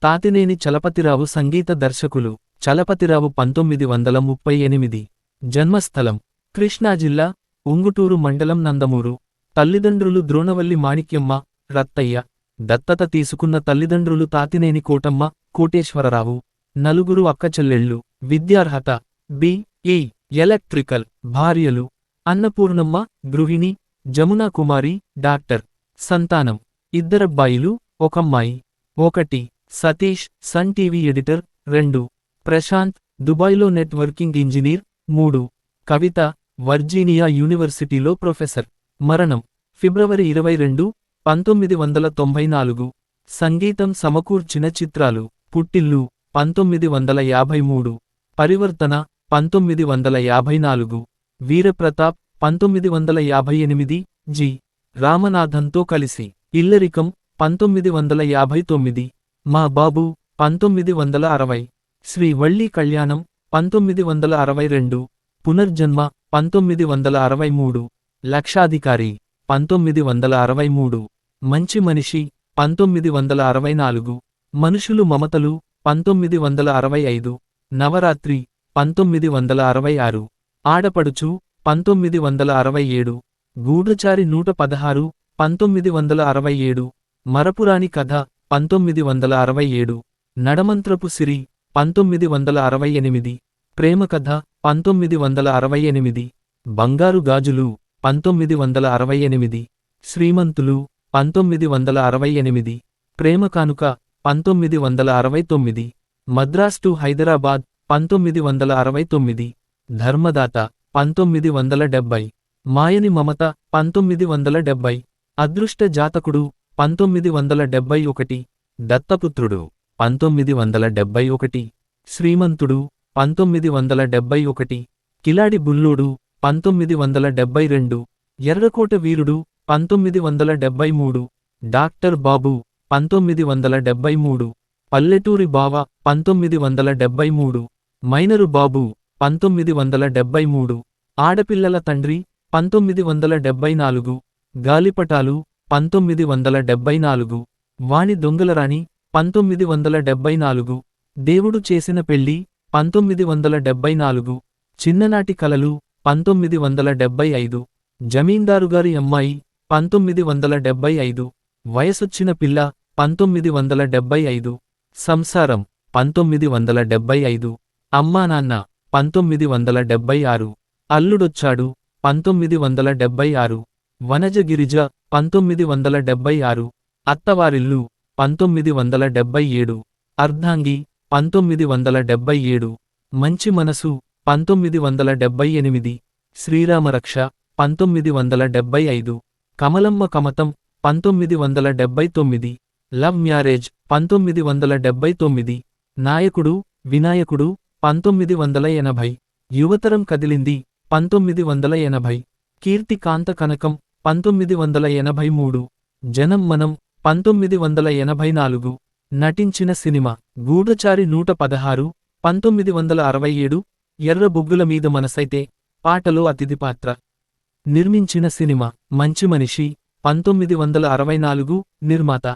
తాతినేని చలపతిరావు సంగీత దర్శకులు. చలపతిరావు 1938. జన్మస్థలం కృష్ణా జిల్లా, ఉంగుటూరు మండలం నందమూరు. తల్లిదండ్రులు ద్రోణవల్లి మాణిక్యమ్మ, రత్తయ్య. దత్తత తీసుకున్న తల్లిదండ్రులు తాతినేని కోటమ్మ, కోటేశ్వరరావు. నలుగురు అక్కచెల్లెళ్ళు. విద్యార్హత బి.ఈ. ఎలక్ట్రికల్. భార్యలు అన్నపూర్ణమ్మ, గృహిణి, జమునా కుమారి, డాక్టర్. సంతానం ఇద్దరబ్బాయిలు, ఒకమ్మాయి. 1. Satish, sun TV editor. 2. Prashanth, దుబాయ్లో నెట్వర్కింగ్ ఇంజనీర్. 3. కవిత, వర్జీనియా యూనివర్సిటీలో ప్రొఫెసర్. మరణం ఫిబ్రవరి 22, 1994. సంగీతం సమకూర్చిన చిత్రాలు. పుట్టిల్లు 1953. పరివర్తన 1954. వీరప్రతాప్ 1958. జి. రామనాథన్తో కలిసి. ఇల్లరికం 1959. మా బాబు 1960. శ్రీ వళ్ళీ కళ్యాణం 1962. పునర్జన్మ 1963. లక్షాధికారి 1963. మంచి మనిషి 1964. మనుషులు మమతలు 1965. నవరాత్రి 1966. ఆడపడుచు 1967. గూఢచారి 116 1967. మరపురాని కథ 1967. నడమంత్రపు సిరి 1968. ప్రేమకథ 1968. బంగారు గాజులు 1968. శ్రీమంతులు 1968. ప్రేమకానుక 1969. మద్రాస్ టు హైదరాబాద్ 1969. ధర్మదాత 1970. మాయని మమత 1970. అదృష్ట జాతకుడు 1971. దత్తపుత్రుడు 1971. శ్రీమంతుడు 1971. కిలాడి బుల్లోడు 1972. ఎర్రకోట వీరుడు 1973. డాక్టర్ బాబు 1973. పల్లెటూరి బావ 1973. మైనరు బాబు 1973. ఆడపిల్లల తండ్రి 1974. గాలిపటాలు 1974. వాణి దొంగలరాణి 1974. దేవుడు చేసిన పెళ్లి 1974. చిన్ననాటి కలలు 1975. జమీందారుగారి అమ్మాయి 1975. వయసొచ్చిన పిల్ల 1975. సంసారం 1975. అమ్మానాన్న 1976. అల్లుడొచ్చాడు 1976. వనజగిరిజ 1976. అత్తవారిల్లు 1977. అర్ధాంగి 1977. మంచి మనసు 1978. శ్రీరామరక్ష 1975. కమలమ్మ కమతం 1979. Love marriage 1979. నాయకుడు వినాయకుడు 1980. యువతరం కదిలింది 1980. కీర్తి కాంత కనకం 1983. జనం మనం 1984. నటించిన సినిమా గూఢచారి 116 1967. ఎర్ర బొగ్గుల మీద మనసైతే పాటలో అతిథి పాత్ర. నిర్మించిన సినిమా మంచి మనిషి 1964. నిర్మాత